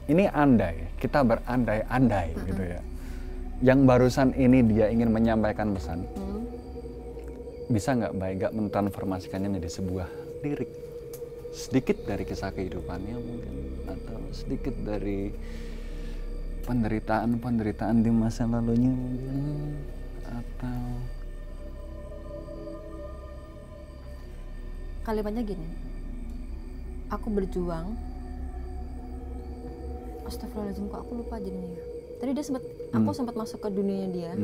Speaker 2: Ini andai, kita berandai-andai gitu ya. Yang barusan ini dia ingin menyampaikan pesan. Bisa nggak Mbak Ega mentransformasikannya menjadi sebuah lirik? Sedikit dari kisah kehidupannya mungkin, atau sedikit dari penderitaan di masa lalunya mungkin, atau
Speaker 1: kalimatnya gini, aku berjuang. Astagfirullahaladzim, kok aku lupa jadinya. Tadi dia aku sempat masuk ke dunianya dia.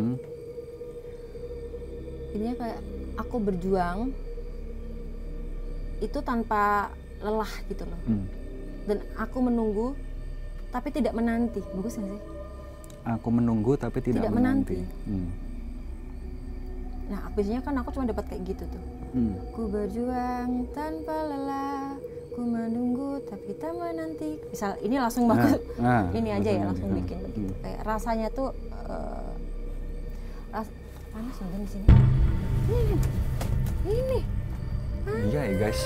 Speaker 1: Ininya kayak aku berjuang itu tanpa lelah gitu loh. Dan aku menunggu tapi tidak menanti. Bagus nggak sih? Aku menunggu tapi tidak menanti. Nah, biasanya kan aku cuma dapat kayak gitu tuh. Ku berjuang tanpa lelah, ku menunggu tapi tak menanti. Misal ini langsung bagus, ini aja ya langsung bikin begitu. Kayak rasanya tuh panas loh di sini. Ini.
Speaker 2: Iya ya guys.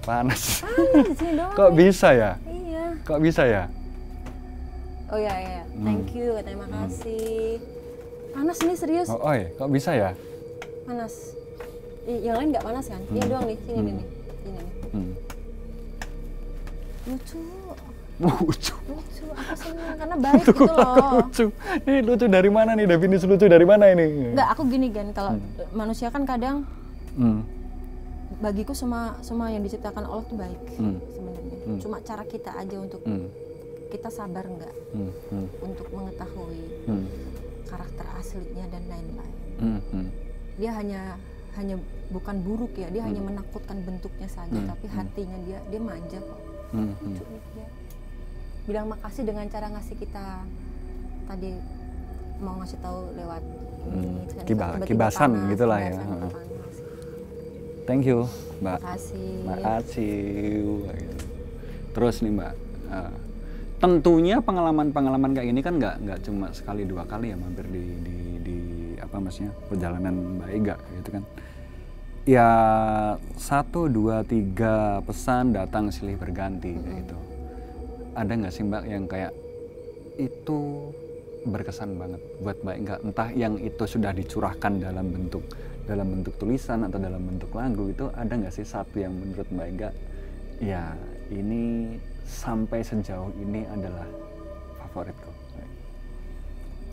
Speaker 2: Panas.
Speaker 1: Di sini doang.
Speaker 2: Kok bisa ya?
Speaker 1: Iya.
Speaker 2: Kok bisa ya?
Speaker 1: Oh iya. Thank you, terima kasih. Panas ini serius.
Speaker 2: Oh iya, kok bisa ya?
Speaker 1: Panas. Yang lain nggak panas kan? Ini doang nih, sini nih. Lucu, aku senang karena baik gitu loh.
Speaker 2: Lucu, ini lucu dari mana nih, definisi lucu dari mana ini?
Speaker 1: Enggak, aku gini kan, kalau manusia kan kadang bagiku semua yang diciptakan Allah tuh baik sebenarnya. Cuma cara kita aja untuk kita sabar nggak untuk mengetahui karakter aslinya dan lain-lain. Dia hanya bukan buruk ya, dia hanya menakutkan bentuknya saja, tapi hatinya dia manja kok. Lucu nih dia. Bilang makasih dengan cara ngasih kita tadi mau ngasih tahu lewat
Speaker 2: kibasan gitulah ya. Thank you, Mbak.
Speaker 1: Makasih.
Speaker 2: Terus nih Mbak, tentunya pengalaman kayak gini kan nggak cuma sekali dua kali ya mampir di apa maksudnya perjalanan Mbak Ega gitu kan. ya 1, 2, 3 pesan datang silih berganti kayak gitu. Ada nggak sih Mbak yang kayak itu berkesan banget buat Mbak Ega, entah yang itu sudah dicurahkan dalam bentuk tulisan atau dalam bentuk lagu, itu ada nggak sih satu yang menurut Mbak Ega ya ini sampai sejauh ini adalah favoritku?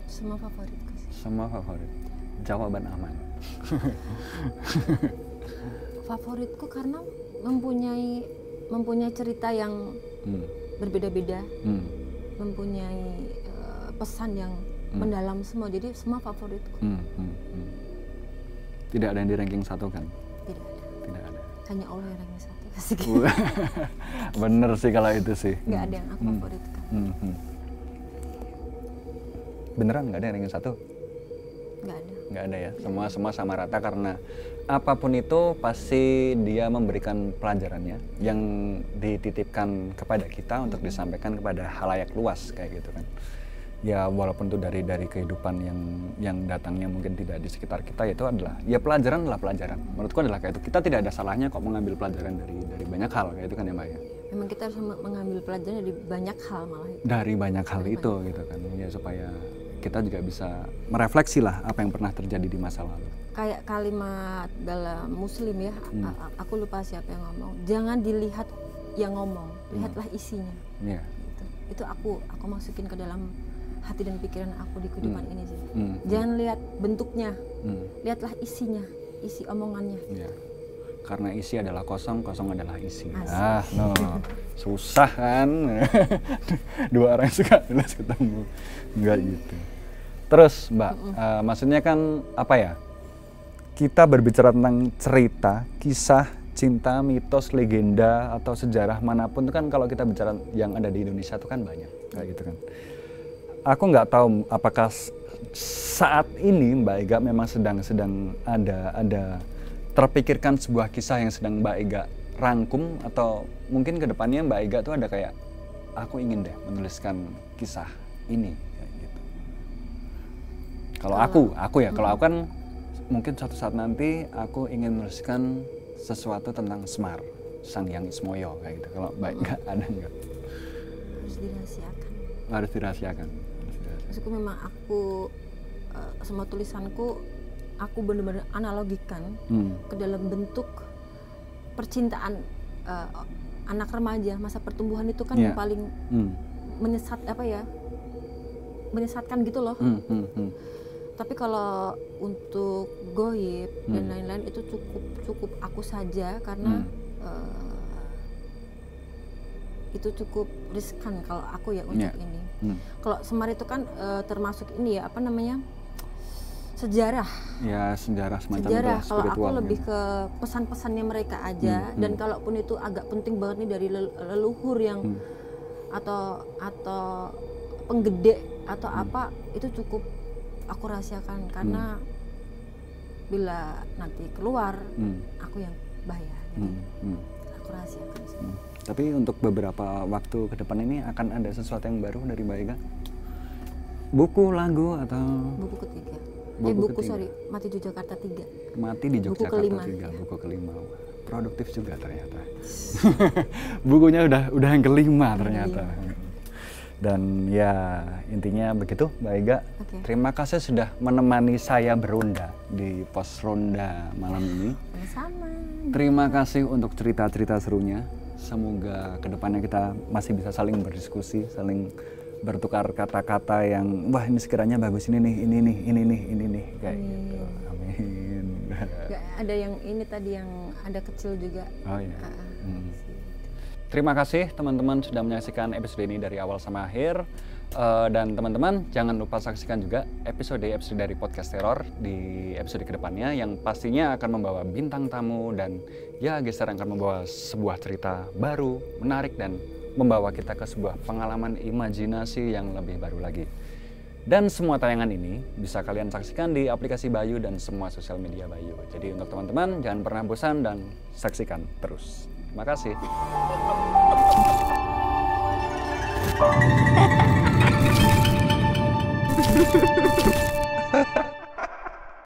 Speaker 1: Semua favoritku sih.
Speaker 2: Semua favorit. Jawaban aman.
Speaker 1: Favoritku karena mempunyai cerita yang berbeda-beda, mempunyai pesan yang mendalam semua, jadi semua favoritku.
Speaker 2: Tidak ada yang di ranking 1 kan?
Speaker 1: Tidak ada. Hanya Allah yang ranking 1. Asik.
Speaker 2: Bener sih kalau itu sih.
Speaker 1: Nggak ada yang aku favoritkan.
Speaker 2: Beneran nggak ada yang ranking 1? Nggak ada ya. Semua sama rata, karena apapun itu pasti dia memberikan pelajarannya yang dititipkan kepada kita untuk disampaikan kepada halayak luas kayak gitu kan. Ya walaupun itu dari kehidupan yang datangnya mungkin tidak di sekitar kita, itu adalah ya pelajaran. Menurutku adalah kayak itu. Kita tidak ada salahnya kok mengambil pelajaran dari banyak hal kayak itu kan ya Mbak ya.
Speaker 1: Memang kita harus mengambil pelajaran dari banyak hal malah.
Speaker 2: Dari banyak hal itu gitu kan. Ya supaya kita juga bisa merefleksi lah apa yang pernah terjadi di masa lalu.
Speaker 1: Kayak kalimat dalam Muslim ya, aku lupa siapa yang ngomong. Jangan dilihat yang ngomong, lihatlah isinya.
Speaker 2: Yeah.
Speaker 1: Gitu. Itu aku masukin ke dalam hati dan pikiran aku di kehidupan ini sih. Jangan lihat bentuknya, lihatlah isinya, isi omongannya.
Speaker 2: Yeah. Karena isi adalah kosong, kosong adalah isi.
Speaker 1: Asik.
Speaker 2: Susah kan? Dua orang suka jelas ketemu, enggak gitu. Terus Mbak, maksudnya kan apa ya? Kita berbicara tentang cerita, kisah, cinta, mitos, legenda atau sejarah manapun itu kan kalau kita bicara yang ada di Indonesia itu kan banyak, kayak gitu kan. Aku nggak tahu apakah saat ini Mbak Ega memang sedang ada terpikirkan sebuah kisah yang sedang Mbak Ega rangkum, atau mungkin kedepannya Mbak Ega tuh ada kayak aku ingin deh menuliskan kisah ini kayak gitu. Kalau aku kan mungkin suatu saat nanti aku ingin menuliskan sesuatu tentang Semar, Sang Hyang Ismoyo kayak gitu. Kalau Mbak Ega ada nggak? Harus dirahasiakan.
Speaker 1: Maksudku memang aku semua tulisanku aku benar-benar analogikan ke dalam bentuk percintaan anak remaja, masa pertumbuhan itu kan yang paling menyesatkan gitu loh. Tapi kalau untuk goib dan lain-lain itu cukup aku saja, karena itu cukup riskan kalau aku ya untuk ini. Kalau Semar itu kan termasuk ini ya, apa namanya, sejarah. Ya sejarah semacam
Speaker 2: sejarah.
Speaker 1: Kalau aku lebih ke pesan-pesannya mereka aja, dan kalaupun itu agak penting banget nih dari leluhur yang atau penggede atau apa, itu cukup aku rahasiakan, karena bila nanti keluar aku yang bayar. Jadi aku rahasiakan sih.
Speaker 2: Tapi untuk beberapa waktu ke depan ini akan ada sesuatu yang baru dari Mbak Ega? Buku, lagu, atau?
Speaker 1: Buku ketiga.
Speaker 2: Ketiga.
Speaker 1: Mati di Yogyakarta 3.
Speaker 2: Mati di Yogyakarta
Speaker 1: buku kelima,
Speaker 2: 3, ya. Buku kelima. Produktif juga ternyata. Bukunya udah yang kelima ternyata. Dan ya intinya begitu Mbak Ega. Okay. Terima kasih sudah menemani saya berronda di pos ronda malam ini.
Speaker 1: Sama.
Speaker 2: Terima kasih untuk cerita-cerita serunya. Semoga kedepannya kita masih bisa saling berdiskusi, saling bertukar kata-kata yang wah ini sekiranya bagus, ini nih kayak gitu. Amin.
Speaker 1: Gak ada yang ini tadi yang ada kecil juga.
Speaker 2: Oh iya. Terima kasih teman-teman sudah menyaksikan episode ini dari awal sama akhir. Dan teman-teman jangan lupa saksikan juga episode dari Podcast Teror di episode kedepannya, yang pastinya akan membawa bintang tamu dan ya geser akan membawa sebuah cerita baru, menarik, dan membawa kita ke sebuah pengalaman imajinasi yang lebih baru lagi. Dan semua tayangan ini bisa kalian saksikan di aplikasi Bayu dan semua sosial media Bayu. Jadi untuk teman-teman jangan pernah bosan dan saksikan terus. Terima kasih.